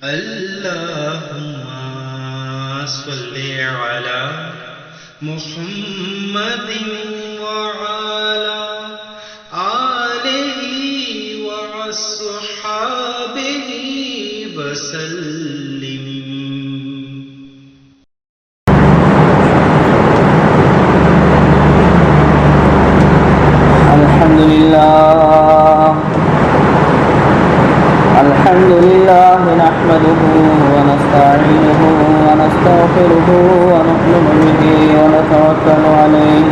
اللهم صل على محمد وعلى آله وأصحابه وسلم. الحمد لله نحمده ونستعينه ونستغفره ونؤمن به ونتوكل عليه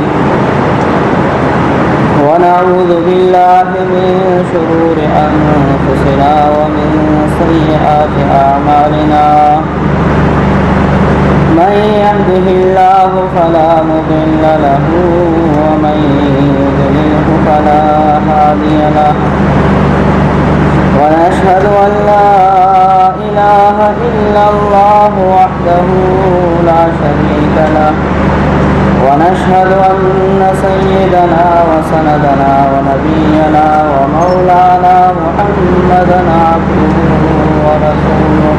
ونعوذ بالله من شرور أنفسنا ومن سيئات أعمالنا. من يهده الله فلا مضل له ومن يضلله فلا هادي له. ونشهد أن لا إله إلا الله وحده لا شريك له. ونشهد أن سيدنا وسندنا ونبينا ومولانا محمدا عبده ورسوله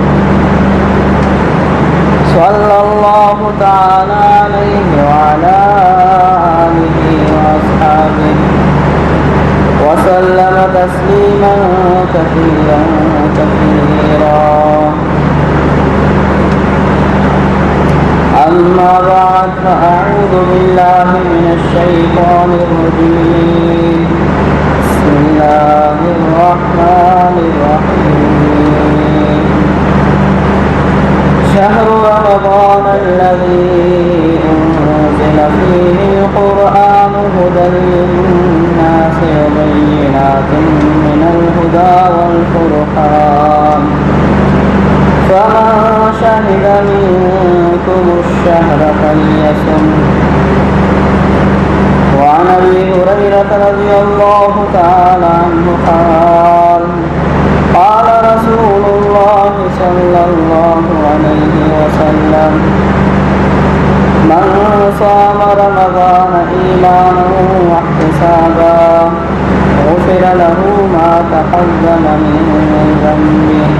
صلى الله تعالى عليه وعلى آله وأصحابه وسلم تسليما كثيرا كثيرا. أما بعد فأعوذ بالله من الشيطان الرجيم. بسم الله الرحمن الرحيم. شهر رمضان الذي أنزل فيه القرآن هدى للناس وبينات من الهدى والفرقان. فمن شهد منكم الشهر فليصم. وعن أبي هريرة رضي الله تعالى عنه قال قال رسول الله صلى الله عليه وسلم من صام رمضان إيمانا واحتسابا غفر له ما تقدم من ذنبه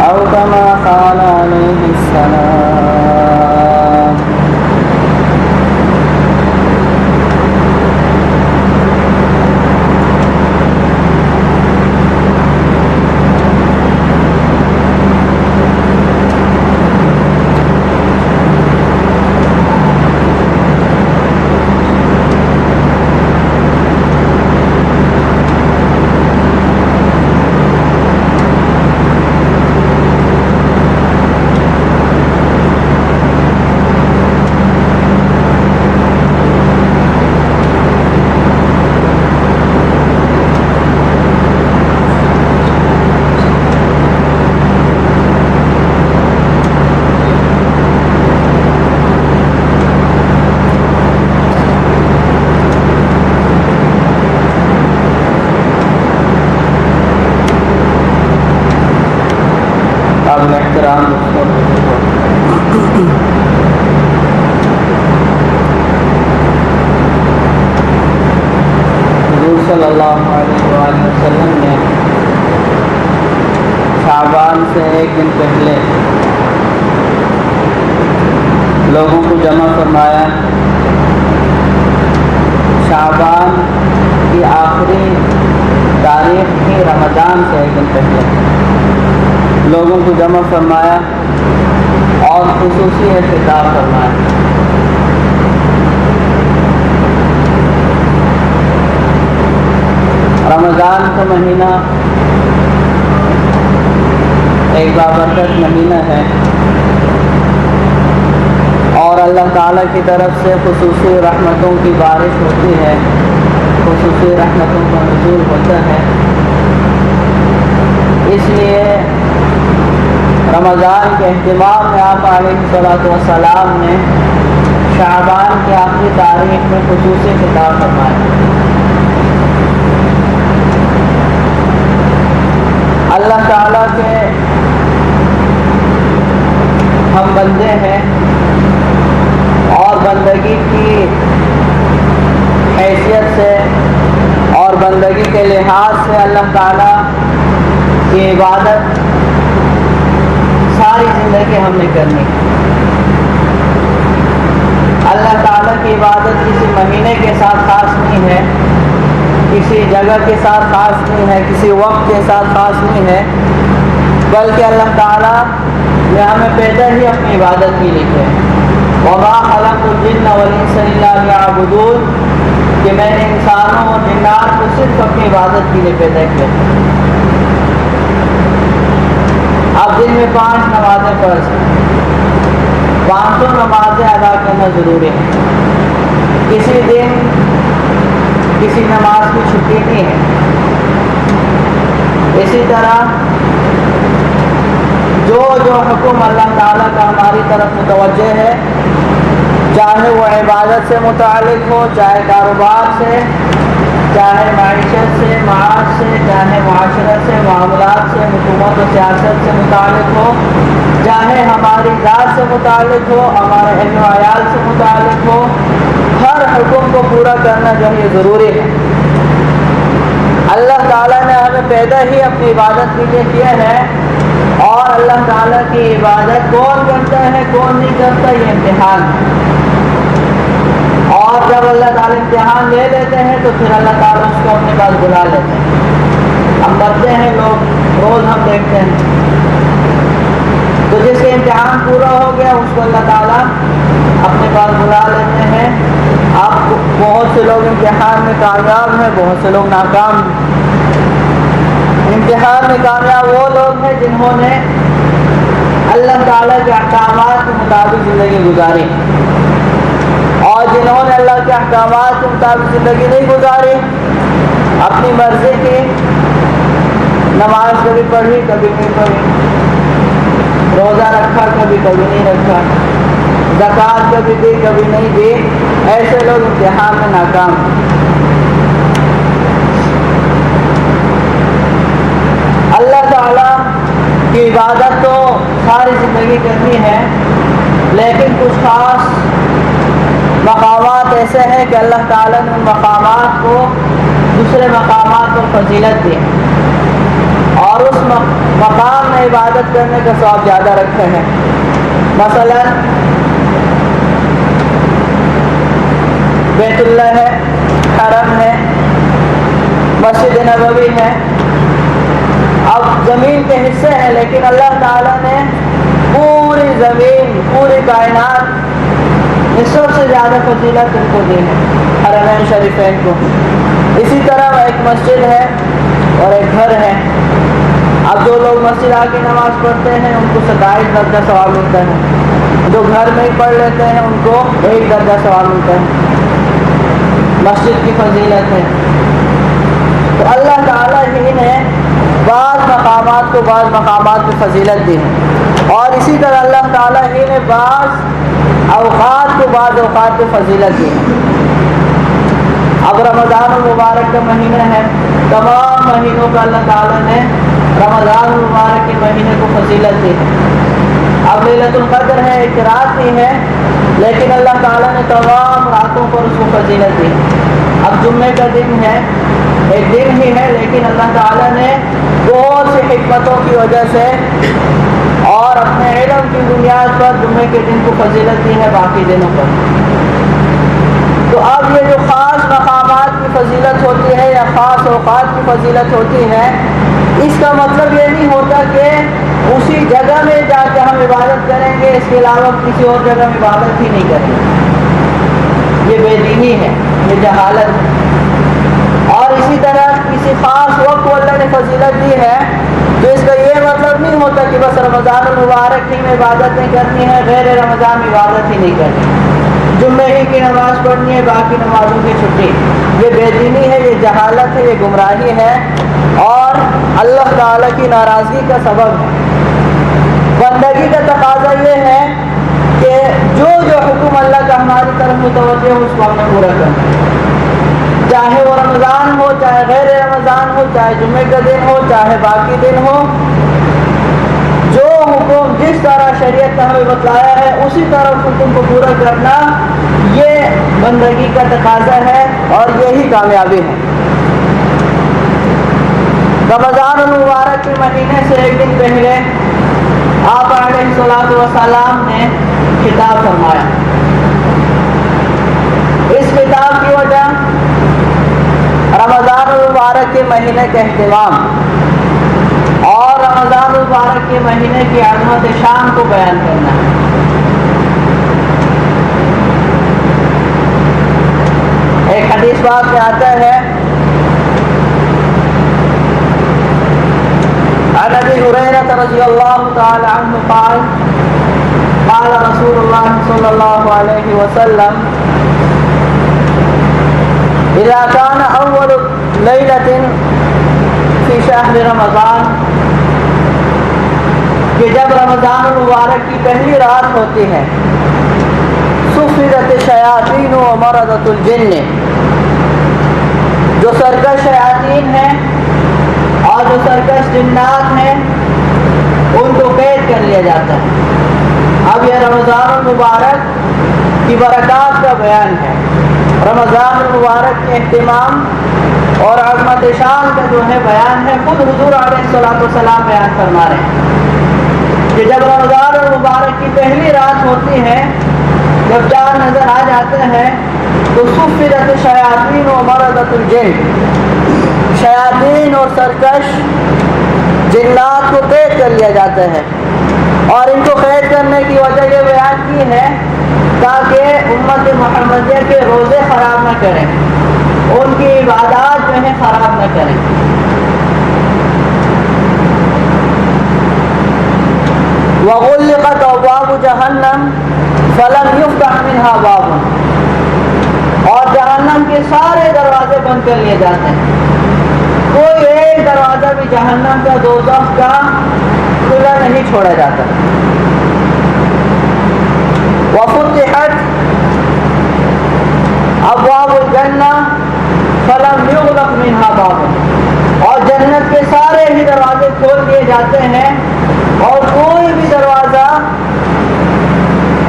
أو كما قال عليه السلام. صلی اللہ علیہ وآلہ وسلم نے شعبان سے ایک دن پہلے لوگوں کو جمع فرمایا. شعبان کی آخری تاریخ تھی رمضان سے ایک دن پہلے لوگوں کو جمع فرمایا اور خصوصی خطاب فرمایا. رمضان کا مہینہ ایک بابرکت مہینہ ہے اور اللہ تعالیٰ کی طرف سے خصوصی رحمتوں کی بارش ہوتی ہے, خصوصی رحمتوں کا نزول ہوتا ہے. اس لیے رمضان کے اہتمام میں آپ علیہ الصلوۃ والسلام نے شعبان کی آخری تاریخ میں خصوصی خطاب فرمایا. اللہ تعالیٰ کے ہم بندے ہیں اور بندگی کی حیثیت سے اور بندگی کے لحاظ سے اللہ تعالیٰ کی یہ عبادت ساری زندگی ہم نے کرنی ہے۔ اللہ تعالیٰ کی عبادت کسی مہینے کے ساتھ خاص نہیں ہے، کسی جگہ کے ساتھ خاص نہیں ہے، کسی وقت کے ساتھ خاص نہیں ہے، بلکہ اللہ تعالیٰ نے ہمیں پیدا ہی اپنی عبادت کے لیے کیا ہے۔ وَمَا خَلَقْتُ الْجِنَّ وَالْإِنسَ إِلَّا لِيَعْبُدُونِ، کہ میں نے انسانوں اور جنات کو صرف اپنی عبادت کے لیے پیدا کیا ہے۔ اب دن میں 5 نمازیں فرض ہیں، 500 نمازیں ادا کرنا ضروری ہے۔ کسی دن کسی نماز کی چھٹی نہیں ہے۔ اسی طرح جو حکم اللہ تعالیٰ کا ہماری طرف متوجہ ہے، چاہے وہ عبادت سے متعلق ہو، چاہے کاروبار سے، چاہے معیشت سے، معاش سے، چاہے معاشرت سے، معاملات سے، حکومت و سیاست سے متعلق ہو، چاہے ہماری ذات سے متعلق ہو، ہمارے اہل و عیال سے متعلق ہو، ہر حکم کو پورا کرنا جو ہے ضروری ہے۔ اللہ تعالیٰ نے ہمیں پیدا ہی اپنی عبادت کے لیے کیا ہے، اور اللہ تعالیٰ کی عبادت کون کرتا ہے کون نہیں کرتا یہ امتحان ہے۔ اور جب اللہ تعالیٰ امتحان لے لیتے ہیں تو پھر اللہ تعالیٰ اس کو اپنے پاس بلا لیتے ہیں۔ ہم مرتے ہیں لوگ، روز ہم دیکھتے ہیں، تو جس کے امتحان پورا ہو گیا اس کو اللہ تعالیٰ اپنے پاس بلا لیتے ہیں۔ اب بہت سے لوگ امتحان میں کامیاب ہیں، بہت سے لوگ ناکام ہیں۔ امتحان میں کامیاب وہ لوگ ہیں جنہوں نے اللہ تعالیٰ کے احکامات کے مطابق زندگی گزاری، اور جنہوں نے اللہ کے احکامات کے مطابق زندگی نہیں گزاری، اپنی مرضی کی نماز کبھی پڑھی کبھی نہیں پڑھی، روزہ رکھا کبھی نہیں رکھا، زکوٰۃ کبھی دی کبھی نہیں دی، ایسے لوگ امتحان میں ناکام ہیں۔ اللہ تعالیٰ کی عبادت تو ساری زندگی کرنی ہے، لیکن کچھ خاص مقامات ایسے ہیں کہ اللہ تعالیٰ نے ان مقامات کو دوسرے مقامات پر فضیلت دی، اور اس مقام میں عبادت کرنے کا ثواب زیادہ رکھے ہیں۔ مثلا بیت اللہ ہے، حرم ہے، مسجد نبوی ہے۔ اب زمین کے حصے ہیں، لیکن اللہ تعالیٰ نے پوری زمین، پوری کائنات میں سب سے زیادہ فضیلت ان کو دی ہے، حرمین شریفین کو۔ اسی طرح ایک مسجد ہے اور ایک گھر ہے۔ اب جو لوگ مسجد آ کے نماز پڑھتے ہیں ان کو 27 درجہ ثواب ملتا ہے، جو گھر میں ہی پڑھ لیتے ہیں ان کو 1 درجہ ثواب ملتا ہے۔ مسجد کی فضیلت ہے۔ تو اللہ تعالیٰ ہی نے بعض مقامات کو بعض مقامات کی فضیلت دی ہے، اور اسی طرح اللہ تعالیٰ ہی نے بعض اوقات کو بعض اوقات کی فضیلت دی ہے۔ اب رمضان المبارک کا مہینہ ہے، تمام مہینوں کا اللہ تعالیٰ نے رمضان المبارک کے مہینے کو فضیلت دی ہے۔ اب لیلۃ القدر ہے، ایک رات ہی ہے، لیکن اللہ تعالیٰ نے تمام راتوں پر اس کو فضیلت دی۔ اب جمعے کا دن ہے، ایک دن ہی ہے، لیکن اللہ تعالیٰ نے بہت سی حکمتوں کی وجہ سے اور اپنے علم کی بنیاد پر جمعے کے دن کو فضیلت دی ہے باقی دنوں پر۔ تو اب یہ جو خاص مقامات کی فضیلت ہوتی ہے یا خاص اوقات کی فضیلت ہوتی ہے، اس کا مطلب یہ نہیں ہوتا کہ اسی جگہ میں جا کے ہم عبادت کریں گے، اس کے علاوہ کسی اور جگہ میں عبادت ہی نہیں کریں گے۔ یہ بے دینی ہے، یہ جہالت ہے۔ اور اسی طرح کسی خاص وقت کو اللہ نے فضیلت دی ہے تو اس کا یہ مطلب نہیں ہوتا کہ بس رمضان المبارک ہی میں عبادت نہیں کرنی ہے، غیر رمضان میں عبادت ہی نہیں کرنی، جمعے ہی کی نماز پڑھنی ہے، باقی نمازوں کی چھٹی۔ یہ بے دینی ہے، یہ جہالت ہے، یہ گمراہی ہے، اور اللہ تعالیٰ کی ناراضگی کا سبب ہے۔ بندگی کا تقاضا یہ ہے کہ جو حکم اللہ کا ہماری طرف متوجہ ہو اس کو ہم نے پورا کرنا، چاہے وہ رمضان ہو، چاہے غیر رمضان ہو، چاہے جمعے کا دن ہو، چاہے باقی دن ہو۔ جو حکم جس طرح شریعت نے ہمیں بتلایا ہے اسی طرح اس حکم کو پورا کرنا، یہ بندگی کا تقاضا ہے اور یہی کامیابی ہے۔ رمضان المبارک کے مہینے سے ایک دن پہلے آپ علیہ الصلوۃ والسلام نے خطاب فرمایا. اس خطاب کی وجہ رمضان المبارک کے مہینے کا اہتمام اور رمضان المبارک کے مہینے کی عظمت شان کو بیان کرنا ہے. ایک حدیث بات میں آتا ہے عن ابي هريره رضي الله تعالى عنه قال قال رسول الله صلى الله عليه وسلم اذا كان اول ليله في شهر رمضان کہ جب رمضان المبارک کی پہلی رات ہوتی ہے صفدت الشیاطین ومرضت الجن، جو سرکش شیاطین ہیں اور جو سرکش جنات ہیں ان کو قید کر لیا جاتا ہے. اب یہ رمضان المبارک کی برکات کا بیان ہے. رمضان المبارک کے اہتمام اور عظمت شان کا جو ہے بیان ہے. خود حضور علیہ الصلوۃ والسلام بیان فرما رہے ہیں کہ جب رمضان المبارک کی پہلی رات ہوتی ہے، جب چاند نظر آ جاتے ہیں تو صفدت الشیاطین ومرضت الجن، شیاطین اور سرکش جنات کو قید کر لیا جاتا ہے. اور ان کو قید کرنے کی وجہ یہ بیان کی ہے تاکہ امت محمدیہ کے روزے خراب نہ کریں، ان کی عبادات جو ہے خراب نہ کریں. وغلقت ابواب جہنم فلم یفتح منها باب، اور جہنم کے سارے دروازے بند کر لیے جاتے ہیں، کوئی ایک دروازہ بھی جہنم کا دوزخ کا کھلا نہیں چھوڑا جاتا. وفتحت ابواب الجنہ فلم یغلق منها باب، اور جنت کے سارے ہی دروازے کھول دیے جاتے ہیں اور کوئی بھی دروازہ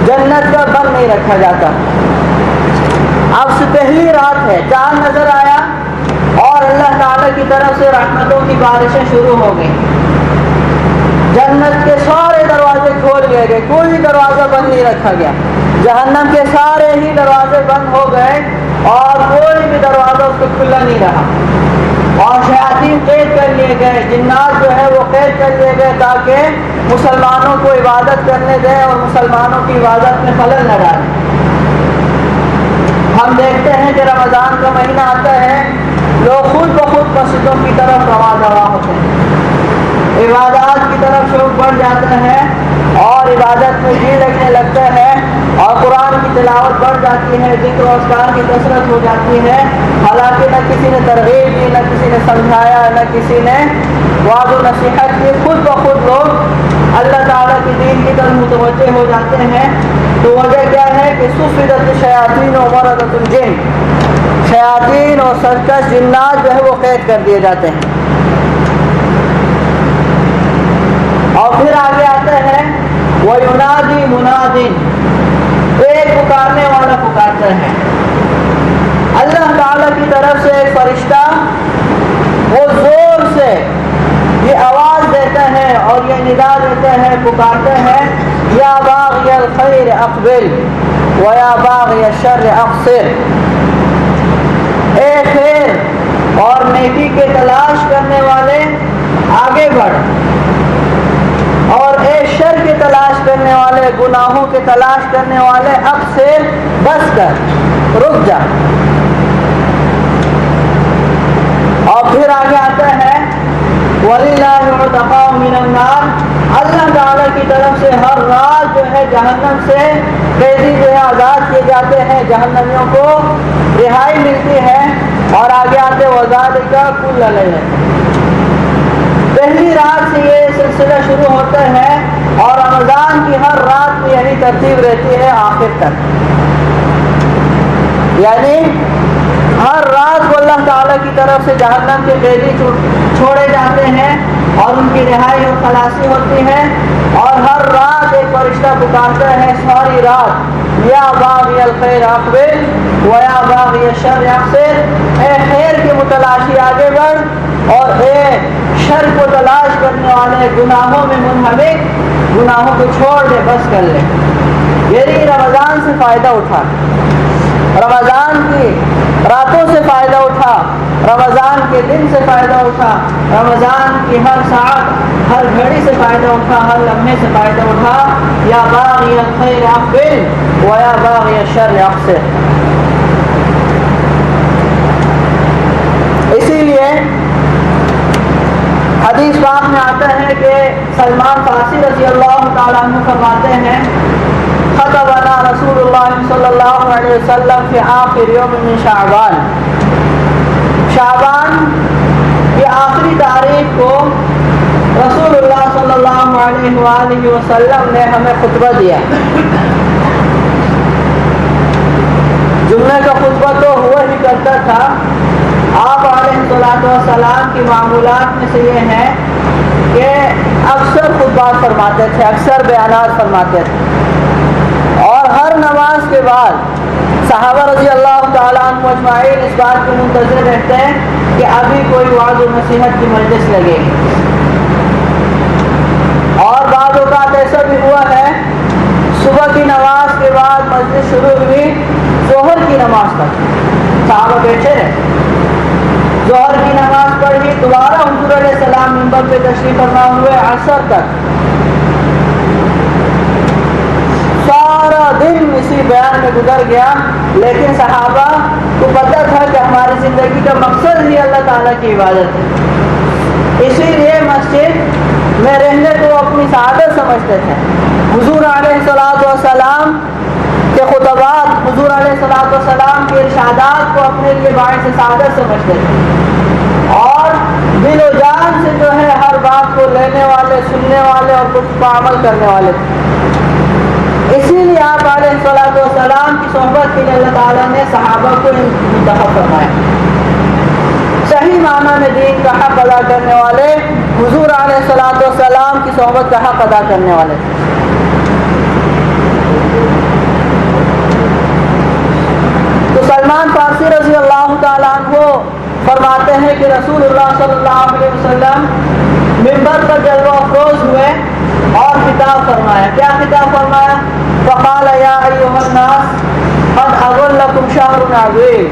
جنت کا بند نہیں رکھا جاتا. اب سے پہلی رات ہے، چاند نظر آیا اور اللہ تعالیٰ کی طرف سے رحمتوں کی بارشیں شروع ہو گئی. جنت کے سارے دروازے کھول دیے گئے، کوئی دروازہ بند نہیں رکھا گیا. جہنم کے سارے ہی دروازے بند ہو گئے اور کوئی بھی دروازہ اس کو کھلا نہیں رہا. اور شیاطین قید کر لیے گئے، جنات جو ہے وہ قید کر لیے گئے تاکہ مسلمانوں کو عبادت کرنے دیں اور مسلمانوں کی عبادت میں خلل نہ ڈالیں. ہم دیکھتے ہیں کہ رمضان کا مہینہ آتا ہے، لوگ خود بخود مسجدوں کی طرف رواں ہوتے ہیں، عبادات کی طرف شوق بڑھ جاتا ہے اور عبادت میں جی لگنے لگتا ہے اور قرآن کی تلاوت بڑھ جاتی ہے، ذکر و اذکار کی کثرت ہو جاتی ہے. حالانکہ نہ کسی نے ترغیب دی، نہ کسی نے سمجھایا، نہ کسی نے وعظ و نصیحت کی، خود بخود لوگ اللہ تعالیٰ کی دین کی طرف متوجہ ہو جاتے ہیں. تو وجہ کیا ہے کہ صفدت الشیاطین ومرضت الجن، شیاطین اور سرکش جنات جو ہے وہ قید کر دیے جاتے ہیں. اور پھر آگے آتا ہے وَيُنَادِي مُنَادٍ، ایک پکارنے والا پکارتا ہے. اللہ تعالیٰ کی طرف سے ایک فرشتہ وہ زور سے یہ آواز دیتا ہے اور یہ ندا دیتا ہے، پکارتا ہے یا باغی الخیر اقبل ویا باغی الشر اقصر، اے خیر اور نیکی کے تلاش کرنے والے آگے بڑھ، اور اے شر کے تلاش کرنے والے، گناہوں کے تلاش کرنے والے اقصر، بس کر، رک جا. اور پھر آگے آتا ہے وَلِلَّهِ عُتَقَاءُ مِنَ النَّارِ، اللہ تعالیٰ کی طرف سے ہر رات جو ہے جہنم سے قیدی جو ہے آزاد کیے جاتے ہیں، جہنمیوں کو رہائی ملتی ہے. اور آگے آتے وَذَلِكَ كُلَّ لَيْلَةٍ، پہلی رات سے یہ سلسلہ شروع ہوتا ہے اور رمضان کی ہر رات میں یہی ترتیب رہتی ہے آخر تک. یعنی ہر رات کو اللہ تعالیٰ کی طرف سے جہنم کے قیدی چھوڑے جاتے ہیں اور ان کی رہائی اور خلاصی ہوتی ہے. اور ہر رات ایک فرشتہ پکارتا ہے ساری رات یا باغی الخیر اقبل ویا باغی الشر اقصر، اے خیر کی متلاشی آگے بڑھ اور اے شر کو تلاش کرنے والے، گناہوں میں منہمک، گناہوں کو چھوڑ دے، بس کر لے۔ یعنی رمضان سے فائدہ اٹھا، رمضان کی راتوں سے فائدہ اٹھا، رمضان کے دن سے فائدہ اٹھا، رمضان کی ہر ساعت، ہر گھڑی سے فائدہ اٹھا، ہر لمحے سے فائدہ اٹھا۔ یا باغی الخیر اقبل و یا باغی الشر اقصر۔ اسی لیے حدیث پاک میں آتا ہے کہ سلمان فارسی رضی اللہ تعالیٰ عنہ فرماتے ہیں خطبنا رسول اللہ صلی اللہ علیہ وسلم فی آخر یوم من شعبان، شعبان کی آخری تاریخ کو رسول اللہ صلی اللہ علیہ وآلہ وسلم نے ہمیں خطبہ دیا۔ جمعے کا خطبہ تو ہوا ہی کرتا تھا، آپ علیہ السلام کی معمولات میں سے یہ ہے کہ اکثر خطبات فرماتے تھے، اکثر بیانات فرماتے تھے، اور ہر نماز کے بعد صحابہ رضی اللہ تعالیٰ عنہ اجمعین اس بات کے منتظر رہتے ہیں کہ ابھی کوئی وعظ و نصیحت کی مجلس لگے گی۔ اور بعض اوقات ایسا بھی ہوا ہے صبح کی نماز کے بعد مجلس شروع ہوئی ظہر کی نماز تک، صحابہ بیٹھے رہے، ظہر کی نماز پڑھی، دوبارہ حضور علیہ السلام منبر پہ تشریف فرما ہوئے عصر تک، سارا دن اسی بیان میں گزر گیا، لیکن صحابہ کو پتہ تھا کہ ہماری زندگی کا مقصد ہی اللہ تعالیٰ کی عبادت ہے، اسی لیے مسجد میں رہنے کو اپنی سعادت سمجھتے تھے۔ حضور علیہ السلام کے خطبات، حضور علیہ السلام کے ارشادات کو اپنے لیے باعث سعادت سمجھتے تھے، اور دل و جان سے جو ہے ہر بات کو لینے والے، سننے والے اور کچھ پر عمل کرنے والے تھے۔ اسی لیے آپ علیہ السلام کی صحبت کے لیے اللہ تعالیٰ نے صحابہ کو منتخب فرمایا۔ صحیح معنی میں دین کا حق ادا کرنے والے حضور علیہ السلام کی صحبت کا حق ادا کرنے والے تھے۔ تو سلمان فارسی رضی اللہ تعالیٰ عنہ فرماتے ہیں کہ رسول اللہ صلی اللہ علیہ وسلم منبر پر جلوہ افروز ہوئے اور خطاب فرمایا۔ کیا خطاب فرمایا؟ فقال یا ایھا الناس قد اظلکم شہر عظیم،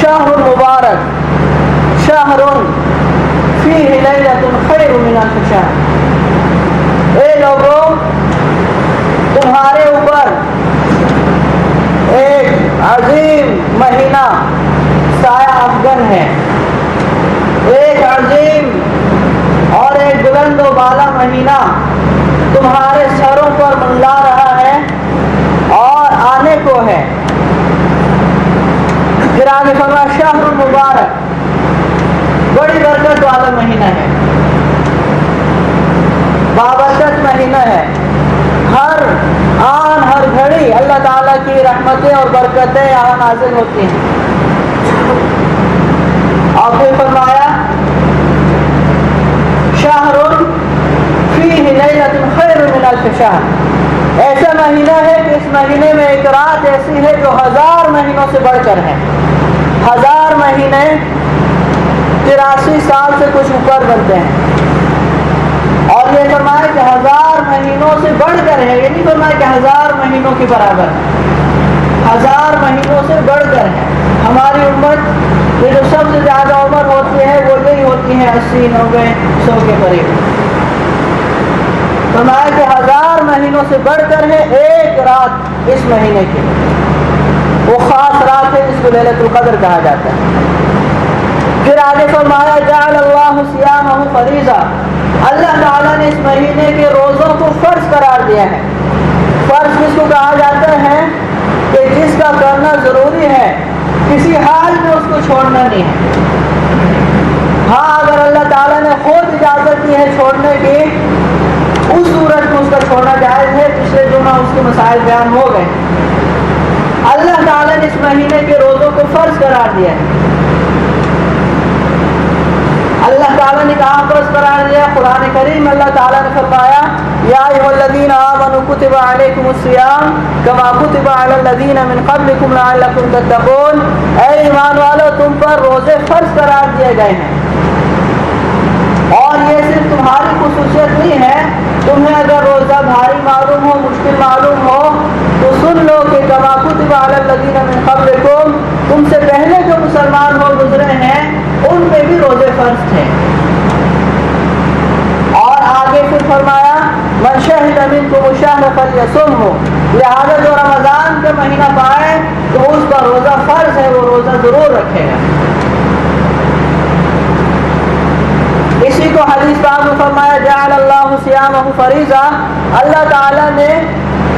شہر مبارک، شہر فیہ لیلۃ خیر من الف شہر۔ اے لوگوں، تمہارے اوپر ایک عظیم مہینہ سایہ افغن ہے، ایک عظیم اور ایک بلند و بالا مہینہ تمہارے سروں پر منڈلا رہا ہے اور آنے کو ہے۔ پھر آگے فرمایا شہر مبارک، بڑی برکت والا مہینہ ہے، بابرکت مہینہ ہے، ہر آن ہر گھڑی اللہ تعالیٰ کی رحمتیں اور برکتیں یہاں نازل ہوتی ہیں۔ اور پھر فرمایا شہر فیہ لیلۃ خیر من الف شہر، ایسا مہینہ ہے کہ اس مہینے میں ایک رات ایسی ہے جو 1000 مہینوں سے بڑھ کر ہے۔ 1000 مہینے 83 سال سے کچھ اوپر بنتے ہیں، اور یہ فرمایا کہ 1000 مہینوں سے بڑھ کر ہے، یہ نہیں فرمایا کہ 1000 مہینوں کے برابر ہے، 1000 مہینوں سے بڑھ کر ہے۔ ہماری امت یہ جو سب سے زیادہ عمر ہوتی ہے وہ یہی ہوتی ہے 80 90 100 کے قریب۔ فرمایا کہ 1000 مہینوں سے بڑھ کر ہے ایک رات اس مہینے کی، وہ خاص رات ہے جس کو لیلۃ القدر کہا جاتا ہے۔ پھر آگے فرمایا جعل اللہ صیامہ فریضہ، اللہ تعالیٰ نے اس مہینے کے روزوں کو فرض قرار دیا ہے۔ فرض جس کو کہا جاتا ہے کہ جس کا کرنا ضروری ہے، کسی حال میں اس کو چھوڑنا نہیں ہے۔ ہاں اگر اللہ تعالیٰ نے خود اجازت دی ہے چھوڑنے کی، اس صورت میں اس کا چھوڑنا جائز ہے۔ پچھلے جمعہ اس کے مسائل بیان ہو گئے۔ اللہ تعالیٰ نے اس مہینے کے روزوں کو فرض قرار دیا ہے۔ اللہ تعالیٰ نے کہاں فرض قرار دیا؟ قرآن کریم اللہ تعالیٰ نے فرمایا یا ایھا الذین آمنوا کتب علیکم الصیام کما کتب علی الذین من قبلکم لعلکم تتقون، اے ایمان والو تم پر روزے فرض قرار دیے گئے ہیں اور یہ صرف تمہاری خصوصیت نہیں ہے، تمہیں اگر روزہ بھاری معلوم ہو، مشکل معلوم ہو تو سن لو کہ کما کتب علی الذین من قبلکم، تم سے پہلے جو مسلمان ہو گزرے ہیں ان پہ بھی روزے فرض تھے۔ اور آگے پھر فرمایا من شہد منکم الشہر فلیصمہ، لہذا جو رمضان کا مہینہ پائے تو اس کا روزہ فرض ہے، وہ روزہ ضرور رکھے گا۔ اسی کو حدیث پاک میں فرمایا جعل اللہ صیامہ فریضہ، اللہ تعالیٰ نے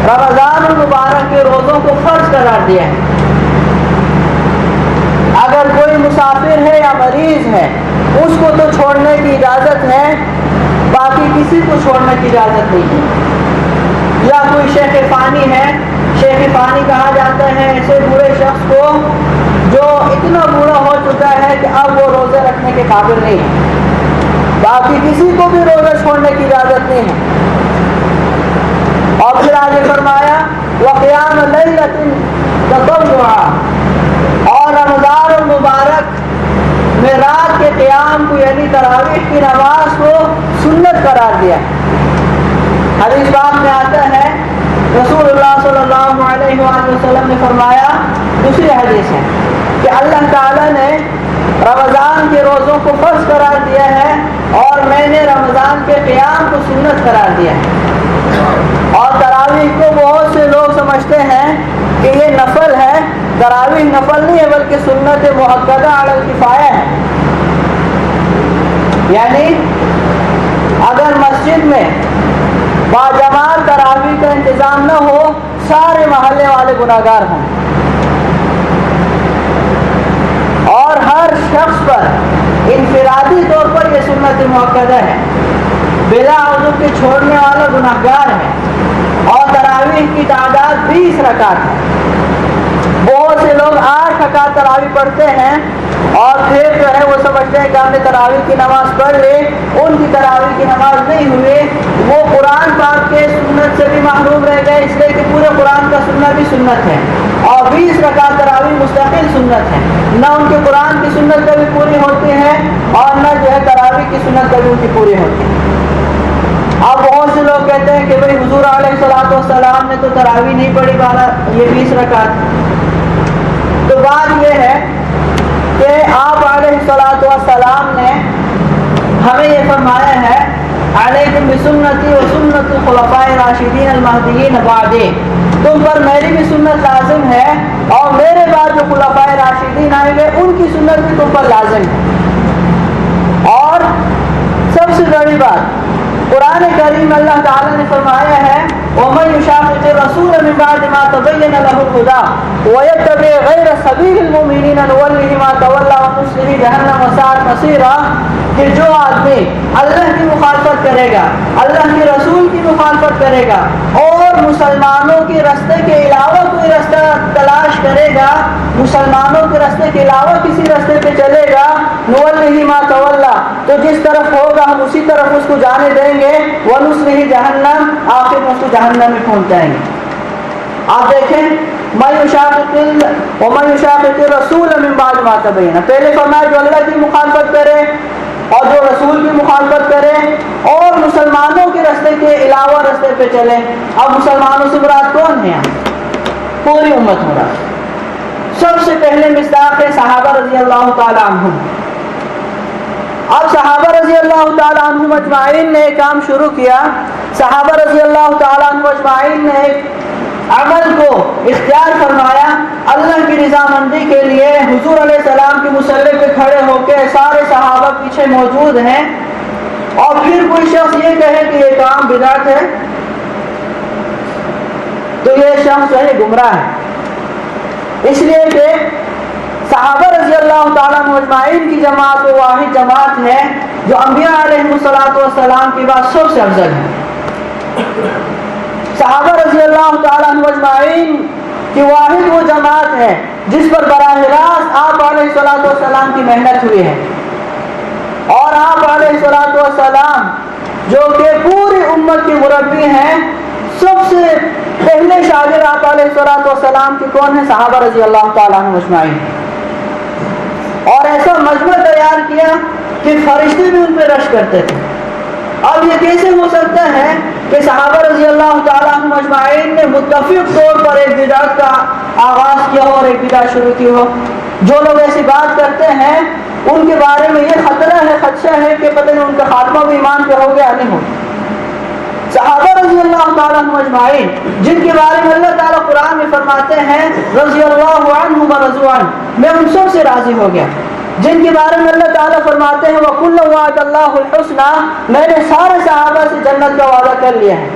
رمضان المبارک کے روزوں کو فرض قرار دیا ہے۔ اگر کوئی مسافر ہے یا مریض ہے اس کو تو چھوڑنے کی اجازت ہے، باقی کسی کو چھوڑنے کی اجازت نہیں ہے۔ یا کوئی شیخ فانی ہے، شیخ فانی کہا جاتا ہے ایسے بوڑھے شخص کو جو اتنا بوڑھا ہو چکا ہے کہ اب وہ روزے رکھنے کے قابل نہیں ہے، باقی کسی کو بھی روزہ چھوڑنے کی اجازت نہیں ہے۔ اور پھر آگے فرمایا وقیام لیلۃ تطوعا، اور رمضان المبارک میں رات کے قیام کو یعنی تراویح کی نماز کو سنت قرار دیا۔ حدیث پاک میں آتا ہے رسول اللہ صلی اللہ علیہ وآلہ وسلم نے فرمایا، دوسری حدیث ہے کہ اللہ تعالیٰ نے رمضان کے روزوں کو فرض قرار دیا ہے اور میں نے رمضان کے قیام کو سنت قرار دیا ہے۔ اور تراویح کو بہت سے لوگ سمجھتے ہیں کہ یہ نفل ہے، تراویح نفل نہیں ہے بلکہ سنت مؤکدہ علی الکفایہ ہے۔ یعنی اگر مسجد میں باجماعت تراویح کا انتظام نہ ہو، سارے محلے والے گناہگار ہوں، اور ہر شخص پر انفرادی طور پر یہ سنت مؤکدہ ہے، بلا عذر کے چھوڑنے والا گناہگار ہے۔ اور تراویح کی تعداد 20 رکعت ہے۔ بہت سے لوگ 8 رکعت تراویح پڑھتے ہیں اور پھر جو ہے وہ سمجھتے ہیں کہ ہم نے تراویح کی نماز پڑھ لی، ان کی تراویح کی نماز نہیں ہوئی، وہ قرآن پاک کے سنت سے بھی محروم رہ گئے، اس لیے کہ پورے قرآن کا سننا بھی سنت ہے، اور 20 رکعت تراویح مستقل سنت ہے، نہ ان کے قرآن کی سنت کبھی پوری ہوتی ہے اور نہ جو ہے تراویح کی سنت کبھی ان کی پوری ہوتی ہے۔ اب بہت سے لوگ کہتے ہیں کہ بھئی حضور علیہ الصلوۃ والسلام نے تو تراویح نہیں پڑھی یہ 20 رکعت۔ تو بات یہ ہے کہ آپ علیہ الصلوۃ والسلام نے ہمیں یہ فرمایا ہے علیکم بسنتی و سنت الخلفاء الراشدین المہدیین بعدی، تم پر میری بھی سنت لازم ہے اور میرے بعد جو خلفاء راشدین آئیں گے ان کی سنت بھی تم پر لازم ہے۔ اور سب سے بڑی بات قرآن کریم اللہ تعالیٰ نے فرمایا ہے وَمَن يُشَاقِقِ الرَّسُولَ مِن بَعْدِ مَا تَبَيَّنَ لَهُ الْهُدَىٰ وَيَتَّبِعْ غَيْرَ سَبِيلِ الْمُؤْمِنِينَ نُوَلِّهِ مَا تَوَلَّىٰ وَنُصْلِهِ جَهَنَّمَ وَسَاءَتْ مَصِيرًا، کہ جو آدمی اللہ کی مخالفت کرے گا، اللہ کے رسول کی مخالفت کرے گا اور مسلمانوں کے راستے کے علاوہ کوئی راستہ تلاش کرے گا، مسلمانوں کے راستے کے علاوہ کسی راستے پہ چلے گا، نُوَلِّهِ مَا تَوَلَّىٰ، تو جس طرف ہوگا ہم اسی طرف اس کو جانے دیں گے، وَنُصْلِهِ جَهَنَّمَ، آخر میں اس کو جہنم میں پہنچائیں گے۔ آپ دیکھیں وَمَن يُشَاقِقِ الرَّسُولَ مِن بَعْدِ مَا تَبَيَّنَ، پہلے فرمایا جو اللہ کی مخالفت کرے اور جو رسول کی مخالفت کرے اور مسلمانوں کے راستے کے علاوہ راستے پہ چلے۔ اب مسلمانوں سے مراد کون ہے؟ پوری امت مراد۔ سب سے پہلے مصداق ہے صحابہ رضی اللہ تعالی عنہم۔ اب صحابہ رضی اللہ تعالیٰ عنہم اجمعین نے ایک کام شروع کیا، صحابہ رضی اللہ تعالیٰ عنہم اجمعین نے ایک عمل کو اختیار فرمایا اللہ کی رضامندی کے لیے۔ حضور علیہ السلام کی مصلی پہ کھڑے ہو کے سارے صحابہ پیچھے موجود ہیں، اور پھر کوئی شخص یہ کہے کہ یہ کام بدعت ہے تو یہ شخص جو ہے گمراہ ہے، اس لیے کہ صحابہ رضی اللہ تعالیٰ عنہ اجمعین کی جماعت وہ واحد جماعت ہے جو انبیاء علیہ الصلوۃ والسلام کی بات سب سے افضل ہے۔ صحابہ رضی اللہ تعالیٰ عنہ اجمعین کی واحد وہ جماعت ہے جس پر براہ راست آپ علیہ الصلوۃ والسلام کی محنت ہوئی ہے، اور آپ علیہ الصلوۃ والسلام جو کہ پوری امت کے مربی ہیں، سب سے پہلے شاگرد آپ علیہ الصلوۃ والسلام کی کون ہیں؟ صحابہ رضی اللہ تعالیٰ عنہ اجمعین۔ اور ایسا مجمع تیار کیا کہ فرشتے بھی ان پہ رش کرتے تھے۔ اب یہ کیسے ہو سکتا ہے کہ صحابہ رضی اللہ تعالیٰ عنہ اجمعین نے متفق طور پر ایک بدعت کا آغاز کیا ہو اور ایک بدعت شروع کی ہو؟ جو لوگ ایسی بات کرتے ہیں ان کے بارے میں یہ خدشہ ہے کہ پتہ نہیں ان کا خاتمہ بھی ایمان پہ ہو گیا نہیں ہو۔ صحابہ رضی اللہ تعالیٰ عنہ اجمعین جن کے بارے میں اللہ تعالیٰ قرآن میں فرماتے ہیں رضی اللہ عنہم ورضوا عنہ، میں ان سب سے راضی ہو گیا، جن کے بارے میں اللہ تعالیٰ فرماتے ہیں وَكُلًّا وَعَدَ اللَّهُ الْحُسْنَى، میں نے سارے صحابہ سے جنت کا وعدہ کر لیا ہے،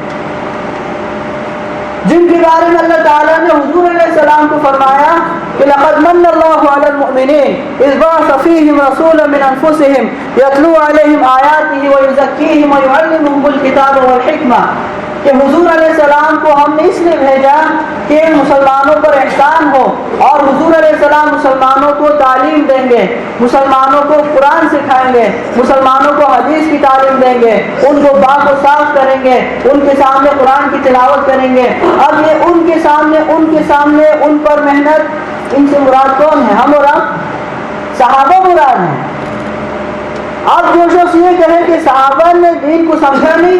جن کے بارے میں اللہ تعالیٰ نے حضور علیہ السلام کو فرمایا کہ لَقَدْ مَنَّ اللَّهُ عَلَى الْمُؤْمِنِينَ إِذْ بَعَثَ فِيهِمْ رَسُولًا مِنْ أَنفُسِهِمْ يَتْلُو عَلَيْهِمْ آيَاتِهِ وَيُزَكِّيهِمْ وَيُعَلِّمُهُمُ الْكِتَابَ وَالْحِكْمَةَ، کہ حضور علیہ السلام کو ہم نے اس لیے بھیجا کہ مسلمانوں پر احسان ہو، اور حضور علیہ السلام مسلمانوں کو تعلیم دیں گے، مسلمانوں کو قرآن سکھائیں گے، مسلمانوں کو حدیث کی تعلیم دیں گے، ان کو پاک و صاف کریں گے، ان کے سامنے قرآن کی تلاوت کریں گے۔ اب یہ ان کے سامنے ان پر محنت، ان سے مراد کون ہے؟ ہم اور آپ، صحابہ مراد ہیں۔ اب جو شخص یہ کہے کہ صحابہ نے دین کو سمجھا نہیں،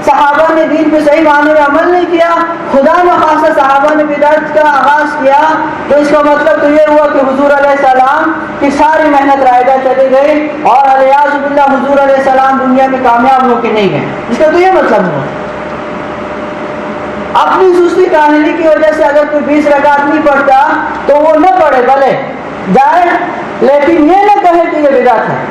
صحابہ نے دین پہ صحیح معنی میں عمل نہیں کیا، خدا نخواستہ صحابہ نے بدعت کا آغاز کیا، تو اس کا مطلب تو یہ ہوا کہ حضور علیہ السلام کی ساری محنت رائگاں چلی گئی اور الیاذ باللہ حضور علیہ السلام دنیا میں کامیاب ہو کے نہیں گئے۔ اس کا تو یہ مطلب ہوا۔ اپنی سستی کاہلی کی وجہ سے اگر کوئی 20 رکعت نہیں پڑھتا تو وہ نہ پڑھے، بھلے جائے، لیکن یہ نہ کہے کہ یہ بدعت ہے۔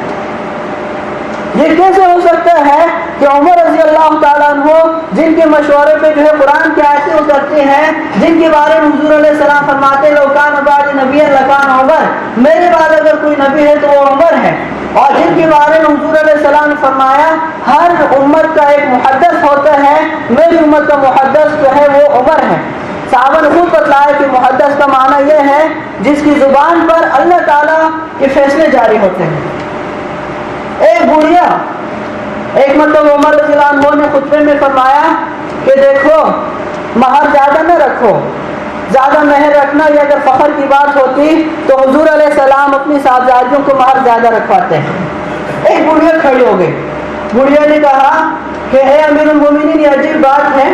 یہ کیسے ہو سکتا ہے کہ عمر رضی اللہ تعالیٰ عنہ جن کے مشورے پہ جو ہے قرآن کی آیتیں اترتی ہیں، جن کے بارے میں حضور علیہ السلام فرماتے لو کان بعد نبی لکان عمر، میرے بعد اگر کوئی نبی ہے تو وہ عمر ہے، اور جن کے بارے میں حضور علیہ السلام نے فرمایا ہر امت کا ایک محدث ہوتا ہے، میری امت کا محدث جو ہے وہ عمر ہے۔ صحابہ نے خود بتلایا کہ محدث کا معنی یہ ہے جس کی زبان پر اللہ تعالیٰ کے فیصلے جاری ہوتے ہیں۔ ایک بوڑھیا ایک مطلب عمر رضی اللہ عنہ نے خطبے میں فرمایا کہ دیکھو مہر زیادہ نہ رکھو، زیادہ مہر رکھنا یہ اگر فخر کی بات ہوتی تو حضور علیہ السلام اپنی صاحبزادیوں کو مہر زیادہ رکھواتے ہیں۔ ایک بوڑھیا کھڑی ہو گئی، بوڑھیا نے کہا کہ اے امیر المومنین، یہ عجیب بات ہے،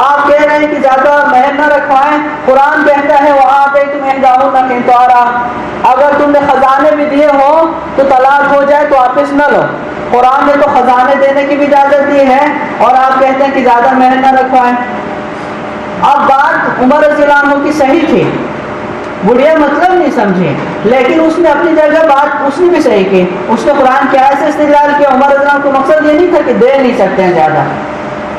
آپ کہہ رہے ہیں کہ زیادہ مہر نہ رکھوائیں، قرآن کہتا ہے وَآتَيْتُمْ إِحْدَاهُنَّ قِنطَارًا، اگر تم نے خزانے بھی دیے ہو تو طلاق ہو جائے تو واپس نہ لو۔ قرآن نے تو خزانے دینے کی بھی اجازت دی ہے اور آپ کہتے ہیں کہ زیادہ مہر نہ رکھوائیں۔ اب بات عمر رضی اللہ عنہ کی صحیح تھی، بڑھیا مطلب نہیں سمجھی، لیکن اس نے اپنی جگہ بات اس نے بھی صحیح کی، اس نے قرآن کی آیت سے استدلال کیا۔ عمر رضی اللہ عنہ کو مقصد یہ نہیں تھا کہ دے نہیں سکتے ہیں زیادہ،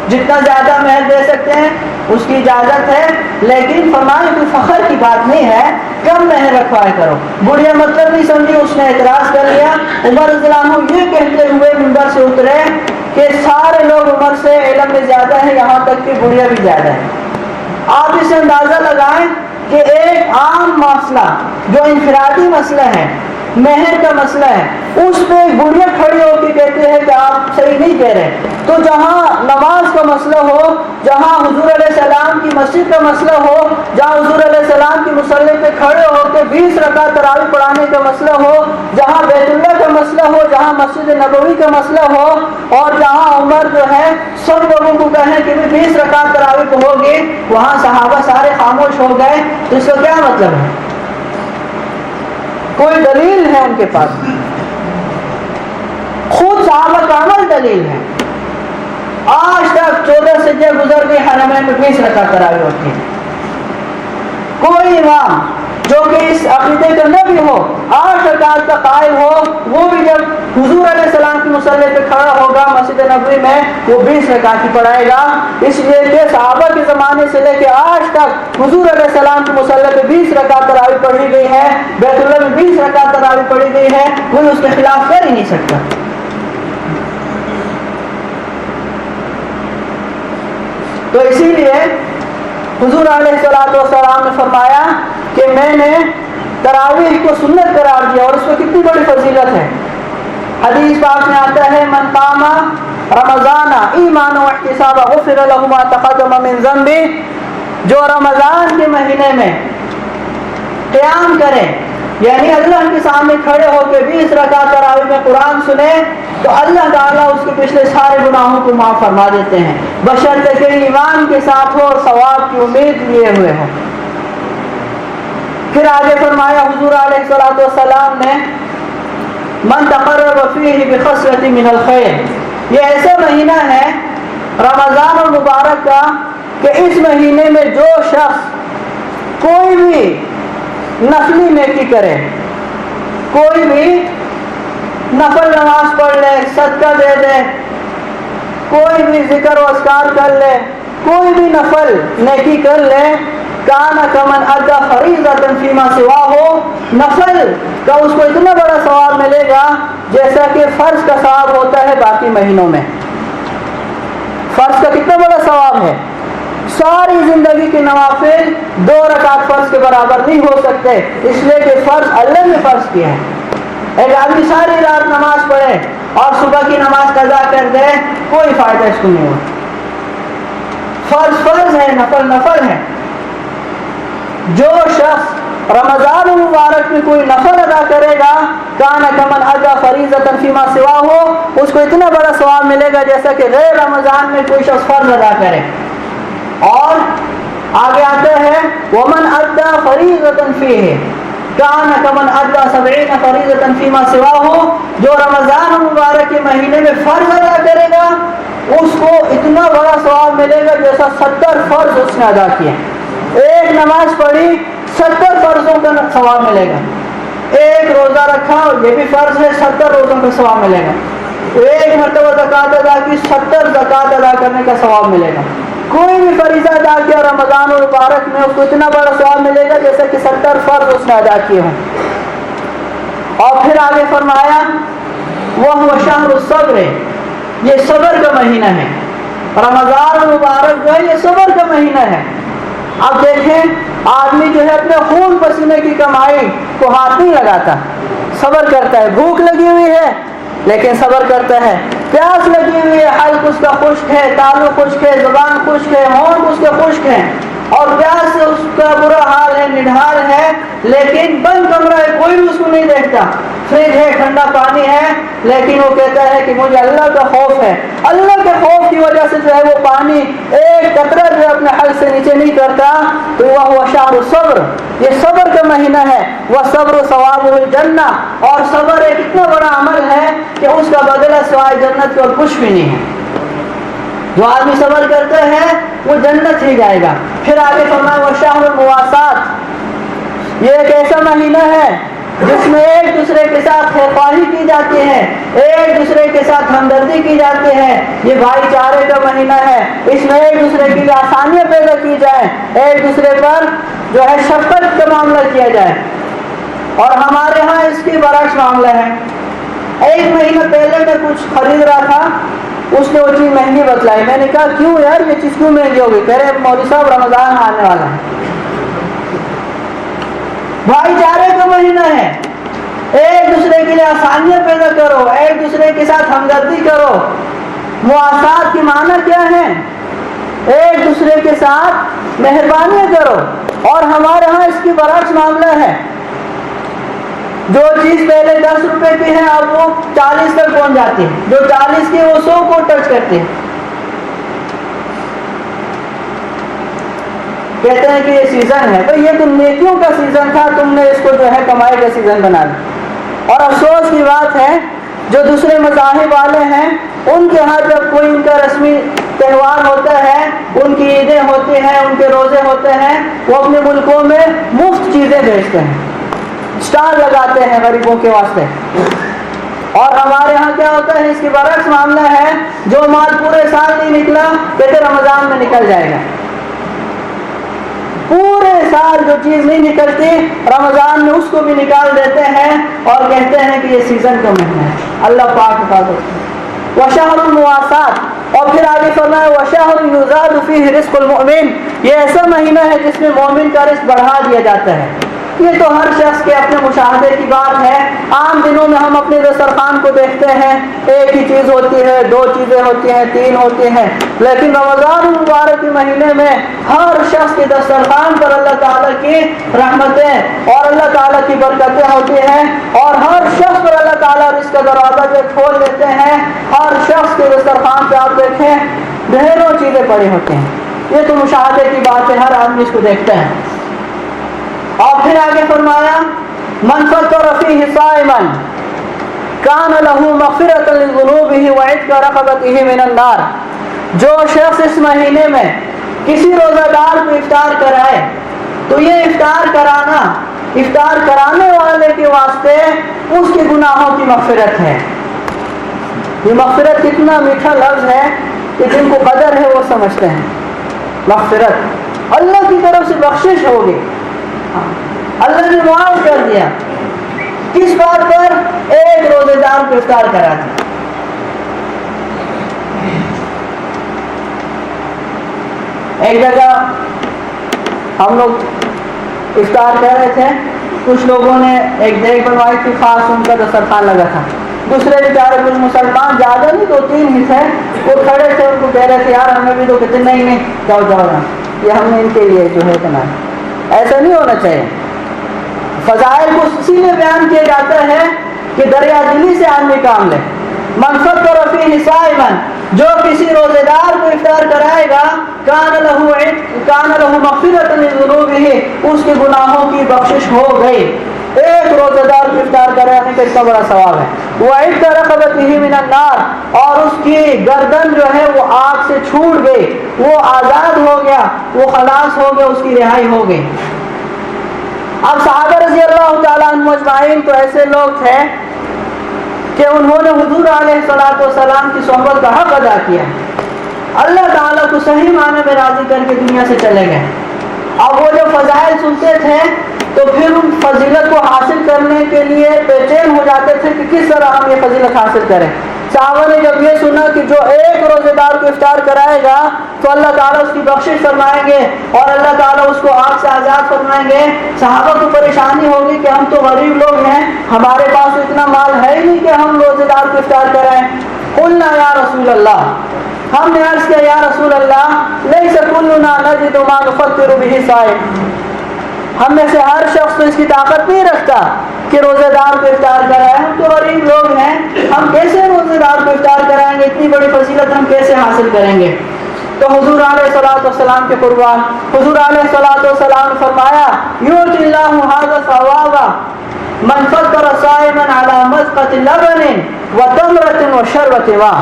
جتنا زیادہ مہر دے سکتے ہیں اس کی اجازت ہے، لیکن فرمایا کوئی فخر کی بات نہیں ہے، کم مہر رکھوایا کرو۔ بڑھیا مطلب نہیں سمجھی، اس نے اعتراض کر لیا۔ عمر رضی اللہ عنہ یہ کہتے ہوئے منبر سے اترے کہ سارے لوگ عمر سے علم میں زیادہ ہیں، یہاں تک کہ بڑھیا بھی زیادہ ہے۔ آپ اس سے اندازہ لگائیں کہ ایک عام مسئلہ جو انفرادی مسئلہ ہے، مہر کا مسئلہ ہے، اس پہ ایک بڑھیا کھڑی ہو کے کہتے ہیں کہ آپ صحیح نہیں کہہ رہے، تو جہاں نماز کا مسئلہ ہو، جہاں حضور علیہ السلام کی مسجد کا مسئلہ ہو، جہاں حضور علیہ السلام کی مصلی پہ کھڑے ہو کے 20 رکعت تراویح پڑھانے کا مسئلہ ہو، جہاں بیت اللہ کا مسئلہ ہو، جہاں مسجد نبوی کا مسئلہ ہو، اور جہاں عمر جو ہے سب لوگوں کو کہیں کہ 20 رکعت تراویح ہوگی، وہاں صحابہ سارے خاموش ہو گئے، تو اس کا کیا مطلب ہے؟ کوئی دلیل ہے ان کے پاس؟ خود صحابہ کا عمل دلیل ہے۔ آج تک 14 سجدے گزر گئے، حرمین میں 20 رکعت تراویح ہوتی ہے۔ کوئی امام جو کہ اس عقیدے کا نہ بھی ہو، 8 رکعت کا قائل ہو، وہ بھی جب حضور علیہ السلام کی مصلی پہ کھڑا ہوگا مسجد نبوی میں، وہ 20 رکعت ہی پڑھائے گا، اس لیے کہ صحابہ کے زمانے سے لے کے آج تک حضور علیہ السلام کی مصلی پہ 20 رکعت تراویح پڑھی گئی ہے، بیت اللہ میں 20 رکعت تراویح پڑھی گئی ہے، کوئی اس کے خلاف کر ہی نہیں سکتا۔ تو اسی لیے حضور علیہ السلام نے فرمایا کہ میں نے تراویح کو سنت قرار دیا، اور اس کو کتنی بڑی فضیلت ہے۔ حدیث پاک میں آتا ہے من قام رمضان ایمانا واحتسابا غفر له ما تقدم من ذنبه، جو رمضان کے مہینے میں قیام کرے یعنی اللہ کے سامنے کھڑے ہو کے 20 رکعت تراویح میں قرآن سنے تو اللہ تعالیٰ اس کے پچھلے سارے گناہوں کو معاف فرما دیتے ہیں، بشرطے کہ ایمان کے ساتھ ہو اور ثواب کی امید لیے ہوئے ہو۔ پھر آگے فرمایا حضور علیہ الصلوۃ والسلام نے من تقرب فیہ بخصلۃ من الخیر، یہ ایسا مہینہ ہے رمضان المبارک کا کہ اس مہینے میں جو شخص کوئی بھی نفلی نیکی کرے، کوئی بھی نفل نماز پڑھ لے، صدقہ دے دے، کوئی بھی ذکر و اذکار کر لے، کوئی بھی نفل نیکی کر لے، کان کمن ادا فریضۃ فیما سوا ہو، نفل کا اس کو اتنا بڑا ثواب ملے گا جیسا کہ فرض کا ثواب ہوتا ہے باقی مہینوں میں۔ فرض کا کتنا بڑا ثواب ہے، ساری زندگی کے نوافل 2 رکعت فرض کے برابر نہیں ہو سکتے، اس لیے کہ فرض اللہ نے فرض کیا ہے۔ ایک آدمی ساری رات نماز پڑھے اور صبح کی نماز قضا کر دے، کوئی فائدہ اس کو نہیں ہوا۔ فرض فرض ہے، نفل نفل ہے۔ جو شخص رمضان المبارک میں کوئی نفل ادا کرے گا، کان کمن ادا فریضۃ فیما سوا ہو، اس کو اتنا بڑا ثواب ملے گا جیسا کہ غیر رمضان میں کوئی شخص فرض ادا کرے۔ اور آگے آتا ہے ومن ادا فریضۃ فیہ کان کمن ادا 70 فریضۃ فیما سوا ہو، جو رمضان المبارک کے مہینے میں فرض ادا کرے گا اس کو اتنا بڑا ثواب ملے گا جیسا 70 فرض اس نے ادا کیا۔ ایک نماز پڑھی 70 فرضوں کا ثواب ملے گا، ایک روزہ رکھا یہ بھی فرض ہے 70 روزوں کا ثواب ملے گا، ایک مرتبہ زکوٰۃ ادا کی 70 زکوٰۃ ادا کرنے کا ثواب ملے گا۔ کوئی بھی فریضہ ادا کیا رمضان المبارک میں اس کو اتنا بڑا ثواب ملے گا جیسے کہ 70 فرض اس نے ادا کیے ہوں۔ اور پھر آگے فرمایا وہ شہر الصبر، یہ صبر کا مہینہ ہے، رمضان المبارک جو ہے یہ صبر کا مہینہ ہے۔ اب دیکھیں آدمی جو ہے اپنے خون پسینے کی کمائی کو ہاتھ نہیں لگاتا، صبر کرتا ہے، بھوک لگی ہوئی ہے لیکن صبر کرتا ہے، پیاس لگی ہوئی ہے، حلق اس کا خشک ہے، تالو خشک ہے، زبان خشک ہے، ہونٹ اس کے خشک ہیں اور پیاس سے اس کا برا حال ہے، نڈھال ہے، لیکن بند کمرہ ہے، کوئی بھی اس کو نہیں دیکھتا، فریج ہے، ٹھنڈا پانی ہے، لیکن وہ کہتا ہے کہ مجھے اللہ کا خوف ہے۔ اللہ کے خوف کی وجہ سے جو ہے وہ پانی ایک قطرہ جو اپنے حلق سے نیچے نہیں کرتا، تو وہ شہر الصبر، یہ صبر کا مہینہ ہے۔ وہ صبر ثواب الجنہ، اور صبر ایک اتنا بڑا عمل ہے کہ اس کا بدلہ سوائے جنت کے اور کچھ بھی نہیں ہے۔ جو آدمی صبر کرتا ہے وہ جنت ہی جائے گا۔ پھر آگے فرمایا وہ شہر المواسات، یہ ایک ایسا مہینہ ہے جس میں ایک دوسرے کے ساتھ خیرخواہی کی جاتی ہے، ایک دوسرے کے ساتھ ہمدردی کی جاتی ہے، یہ بھائی چارے کا مہینہ ہے، اس میں ایک دوسرے کے لیے آسانیاں پیدا کی جائیں، ایک دوسرے پر جو ہے شفقت کا معاملہ کیا جائے۔ اور ہمارے ہاں اس کی برعکس معاملہ ہے۔ ایک مہینہ پہلے میں کچھ خرید رہا تھا، اس نے وہ چیز مہنگی بتلائی، میں نے کہا کیوں یار یہ چیز کیوں مہنگی ہوگی؟ کہہ رہے مولوی صاحب رمضان آنے والا ہے۔ بھائی چارے کا مہینہ ہے، ایک دوسرے کے لیے آسانیاں پیدا کرو، ایک دوسرے کے ساتھ ہمدردی کرو۔ مواسات کی معنی کیا ہے؟ ایک دوسرے کے ساتھ مہربانیاں کرو۔ اور ہمارے ہاں اس کی برعکس معاملہ ہے، جو چیز پہلے 10 روپے کی ہے اب وہ 40 تک پہنچ جاتی ہے، جو 40 کی وہ 100 کو ٹچ کرتی ہے۔ کہتے ہیں کہ یہ سیزن ہے، تو یہ تو نیکیوں کا سیزن تھا، تم نے اس کو جو ہے کمائی کا سیزن بنا دیا۔ اور افسوس کی بات ہے جو دوسرے مذاہب والے ہیں ان کے ہاں جب کوئی ان کا رسمی تہوار ہوتا ہے، ان کی عیدیں ہوتی ہیں، ان کے روزے ہوتے ہیں، وہ اپنے ملکوں میں مفت چیزیں بھیجتے ہیں، اسٹال لگاتے ہیں غریبوں کے واسطے۔ اور ہمارے ہاں کیا ہوتا ہے؟ اس کی برعکس معاملہ ہے، جو مال پورے سال نہیں نکلا کہتے رمضان میں نکل جائے گا، پورے سال جو چیز نہیں نکلتی رمضان میں اس کو بھی نکال دیتے ہیں اور کہتے ہیں کہ یہ سیزن کا مہینہ ہے۔ اللہ پاک حفاظت۔ وشہر المواسات، اور پھر آگے فرمایا وشہر یزاد فیہ رزق المؤمن، یہ ایسا مہینہ ہے جس میں مومن کا رزق بڑھا دیا جاتا ہے۔ یہ تو ہر شخص کے اپنے مشاہدے کی بات ہے. عام دنوں میں ہم اپنے دسترخوان کو دیکھتے ہیں، ایک ہی چیز ہوتی ہے، 2 چیزیں ہوتی ہیں، 3 ہوتی ہیں، لیکن رمضان المبارک کے مہینے میں ہر شخص کے دسترخوان پر اللہ تعالیٰ کی رحمتیں اور اللہ تعالیٰ کی برکتیں ہوتی ہیں، اور ہر شخص پر اللہ تعالیٰ رزق کا دروازہ جو کھول دیتے ہیں. ہر شخص کے دسترخوان پہ آپ دیکھیں ڈھیروں چیزیں پڑی ہوتی ہیں. یہ تو مشاہدے کی بات ہے، ہر آدمی اس کو دیکھتا ہے. اور پھر آگے فرمایا من فطر فیہ صائما کان لہ مغفرۃ لذنوبہ وعتق رقبتہ من النار. جو شخص اس مہینے میں کسی روزہ دار کو افطار کرائے تو یہ افطار کرانے والے کے واسطے اس کے گناہوں کی مغفرت ہے. یہ مغفرت کتنا میٹھا لفظ ہے کہ جن کو قدر ہے وہ سمجھتے ہیں. مغفرت اللہ کی طرف سے بخشش ہوگی، اللہ نے معاف کر دیا. کس بات پر؟ ایک روزے دار کو افطار کرا دیا. ایک جگہ ہم لوگ افطار کر رہے تھے، کچھ لوگوں نے ایک دیگ بنوائی تھی، خاص ان کا دسترخوان لگا تھا. دوسرے بیچارے کچھ مسلمان، زیادہ نہیں 2-3 ہی تھے، وہ کھڑے تھے، ان کو کہہ رہے تھے یار ہمیں بھی تو کہتے نہیں جاؤ یہ ہم نے ان کے لیے جو ہے اتنا. ایسا نہیں ہونا چاہیے. فضائل کو اسی میں بیان کیا جاتا ہے کہ دریا دلی سے آدمی کام لے. من فطر فیہ صائما، جو کسی روزے دار کو افطار کرائے گا کان لہ مغفرۃ لذنوبہ، اس کے گناہوں کی بخشش ہو گئی. ایک روزے دار کو افطار کرانے کا اتنا بڑا ثواب ہے. وعتق رقبتہ من النار، اور اس کی گردن جو ہے وہ آگ سے چھوٹ گئی، وہ آزاد ہو گیا، وہ خلاص ہو گیا، اس کی رہائی ہو گئی. اب صحابہ رضی اللہ تعالیٰ عنہم اجمعین تو ایسے لوگ تھے کہ انہوں نے حضور علیہ الصلوۃ والسلام کی صحبت کا حق ادا کیا. اللہ تعالیٰ کو صحیح معنی میں راضی کر کے دنیا سے چلے گئے. اب وہ جو فضائل سنتے تھے تو پھر ان فضیلت کو حاصل کرنے کے لیے بے چین ہو جاتے تھے کہ کس طرح ہم یہ فضیلت حاصل کریں. صحابہ نے جب یہ سنا کہ جو ایک روزے دار کو افطار کرائے گا تو اللہ تعالیٰ اس کی بخشش فرمائیں گے اور اللہ تعالیٰ اس کو آگ سے آزاد فرمائیں گے، صحابہ کو پریشانی ہوگی کہ ہم تو غریب لوگ ہیں، ہمارے پاس تو اتنا مال ہے ہی نہیں کہ ہم روزے دار کو افطار کرائیں. قلنا یا رسول اللہ، ہم نے عرض کیا یا رسول اللہ لیس کلنا نجد ما نفطر به صائم، ہم میں سے ہر شخص تو اس کی طاقت نہیں رکھتا کہ روزے دار کو افطار کرائے. ہم تو غریب لوگ ہیں، ہم کیسے روزے دار کو افطار کرائیں گے؟ اتنی بڑی فضیلت ہم کیسے حاصل کریں گے؟ تو حضور علیہ الصلوۃ والسلام کے قربان، حضور علیہ الصلوۃ والسلام نے فرمایا یؤتی اللہ ھذا ثواب من فطر صائما علی مذقۃ لبن وتمرۃ وشربۃ ماء،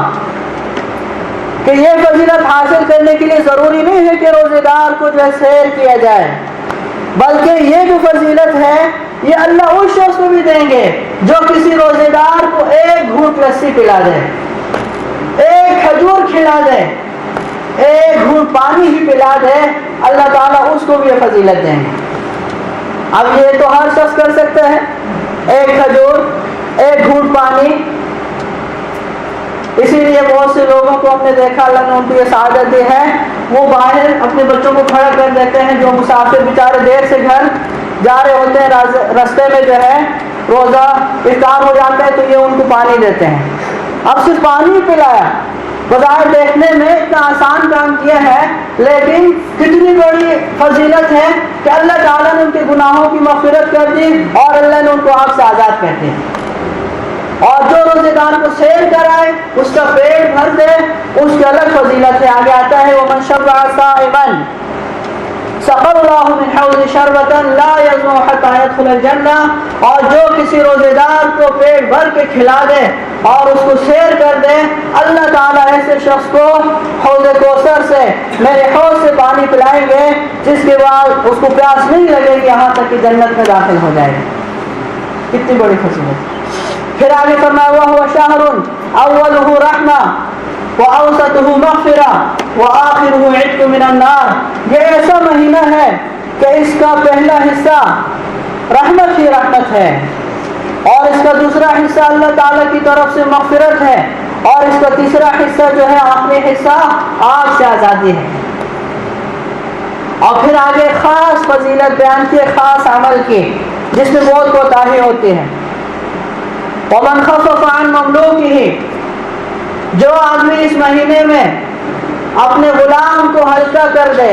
کہ یہ فضیلت حاصل کرنے کے لیے ضروری نہیں ہے کہ روزے دار کو جو ہے سیر کیا جائے، بلکہ یہ جو فضیلت ہے یہ اللہ اس شخص کو بھی دیں گے جو کسی روزے دار کو ایک گھونٹ لسی پلا دے، ایک کھجور کھلا دے، ایک گھونٹ پانی ہی پلا دے، اللہ تعالیٰ اس کو بھی یہ فضیلت دیں گے. اب یہ تو ہر شخص کر سکتا ہے، ایک کھجور، ایک گھونٹ پانی. اسی لیے بہت سے لوگوں کو ہم نے دیکھا، اللہ نے ان کو یہ سعادت دی ہے، وہ باہر اپنے بچوں کو کھڑا کر دیتے ہیں، جو مسافر بیچارے دیر سے گھر جا رہے ہوتے ہیں، راستے میں جو ہے روزہ افطار ہو جاتا ہے تو یہ ان کو پانی دیتے ہیں. اب صرف پانی پلایا، بظاہر دیکھنے میں اتنا آسان کام کیا ہے، لیکن کتنی بڑی فضیلت ہے کہ اللہ تعالیٰ نے ان کے گناہوں کی مغفرت کر دی اور اللہ نے ان کو آگ سے آزاد کر دیا. اور جو روزے دار کو سیر کرائے، اس کا پیٹ بھر دے، اس کی الگ فضیلت ہے. آگے آتا ہے وَمَنْ شَبَّعَ صَائِمًا سَقَى اللَّهُ مِنْ حَوْضِ شَرْبَةً لَا يَظْمَأُ حَتَّى يَدْخُلَ الْجَنَّةَ، اور جو کسی روزے دار کو پیٹ بھر کے کھلا دے اور اس کو سیر کر دے، اللہ تعالیٰ ایسے شخص کو حوض کوثر سے، میرے حوض سے پانی پلائیں گے جس کے بعد اس کو پیاس نہیں لگے گی یہاں تک کہ جنت میں داخل ہو جائے گا. کتنی بڑی فضیلت. پھر آگے فرمایا وَهُوَ شَهْرٌ أَوَّلُهُ رَحْمَةٌ وَأَوْسَطُهُ مَغْفِرَةٌ وَآخِرُهُ عِتْقٌ مِنَ النَّارِ. یہ ایسا مہینہ ہے کہ اس کا پہلا حصہ رحمت ہی رحمت ہے، اور اس کا دوسرا حصہ اللہ تعالیٰ کی طرف سے مغفرت ہے، اور اس کا تیسرا حصہ جو ہے آخری حصہ آگ سے آزادی ہے. اور پھر آگے خاص فضیلت بیان کی، خاص عمل کی جس میں بہت کوتاہی ہوتی ہے. ومن خفف عن مملوکہ، جو آدمی اس مہینے میں اپنے غلام کو ہلکا کر دے،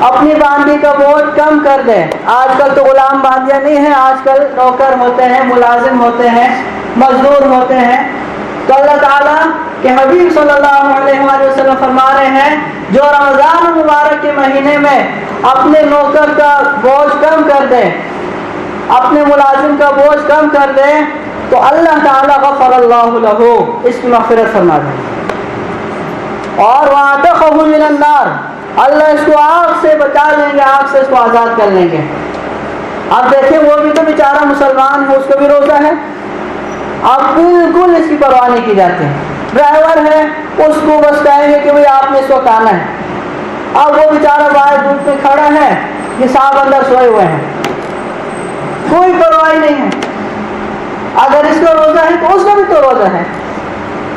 اپنی باندھی کا بوجھ کم کر دے. آج کل تو غلام باندیاں نہیں ہیں، آج کل نوکر ہوتے ہیں، ملازم ہوتے ہیں، مزدور ہوتے ہیں. تو اللہ تعالیٰ کے حبیب صلی اللہ علیہ وآلہ وسلم فرما رہے ہیں جو رمضان المبارک کے مہینے میں اپنے نوکر کا بوجھ کم کر دے، اپنے ملازم کا بوجھ کم کر دے، تو اللہ تعالیٰ غفر اللہ لہ، اس کی مغفرت فرما دے. اور وَعَتَقَهُ مِنَ النَّارِ، اللہ اس کو آگ سے بچا لیں گے، آگ سے اس کو آزاد کر لیں گے. اب دیکھیں وہ بھی تو بیچارہ مسلمان ہے، اس کا بھی روزہ ہے. اب بالکل اس کی پرواہ نہیں کی جاتی. ڈرائیور ہے، اس کو بس کہیں گے کہ بھئی آپ نے اس وقت آنا ہے. اب وہ بیچارہ باہر دھوپ میں کھڑا ہے، یہ صاحب اندر سوئے ہوئے ہیں، کوئی پرواہ نہیں ہے. اگر اس کا روزہ ہے تو اس کا بھی تو روزہ ہے.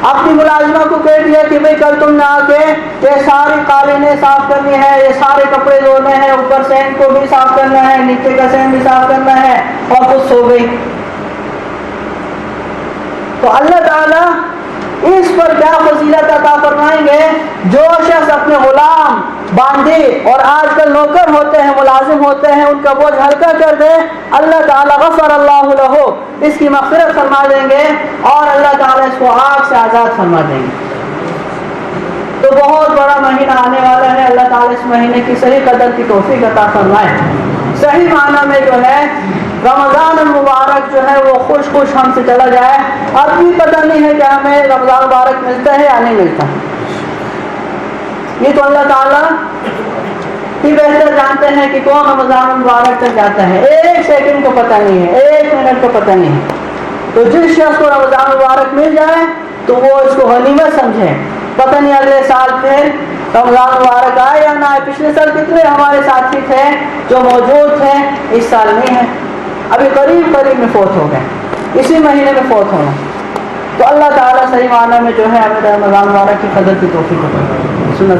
اپنی ملازمہ کو کہہ دیا کہ بھئی کل تم نے آ کے یہ ساری قالینیں صاف کرنی ہے، یہ سارے کپڑے دھونے ہیں، اوپر سین کو بھی صاف کرنا ہے، نیچے کا سین بھی صاف کرنا ہے، اور خود سو گئی. تو اللہ تعالیٰ اس پر کیا فضیلت عطا فرمائیں گے؟ جو شخص اپنے غلام، باندھی اور آج کل نوکر ہوتے ہیں، ملازم ہوتے ہیں، ان کا بوجھ ہلکا کر دے، اللہ تعالیٰ غفر اللہ لہ، اس کی مغفرت فرما دیں گے اور اللہ تعالیٰ اس کو آگ سے آزاد فرما دیں گے. تو بہت بڑا مہینہ آنے والا ہے. اللہ تعالیٰ اس مہینے کی صحیح قدر کی توفیق عطا فرمائے. صحیح معنی میں جو ہے رمضان المبارک جو ہے وہ خوش خوش ہم سے چلا جائے. اب بھی پتہ نہیں ہے کہ ہمیں رمضان مبارک ملتا ہے یا نہیں ملتا. یہ تو اللہ تعالیٰ ہی بہتر جانتے ہیں کہ کون رمضان المبارک تک جاتا ہے. ایک سیکنڈ کو پتہ نہیں ہے، ایک منٹ کو پتہ نہیں ہے. تو جس شخص کو رمضان مبارک مل جائے تو وہ اس کو غنیمت سمجھے. پتہ نہیں اگلے سال پھر رمضان مبارک آئے یا نہ آئے. پچھلے سال کتنے ہمارے ساتھی تھے جو موجود تھے، اس سال نہیں ہے. ابھی قریب میں فوت ہو گئے، اسی مہینے میں فوت ہونا. تو اللہ تعالیٰ صحیح معنی میں جو ہے ہمیں رمضان مبارک کی قدر کی توفیق عطا فرمائے. سنت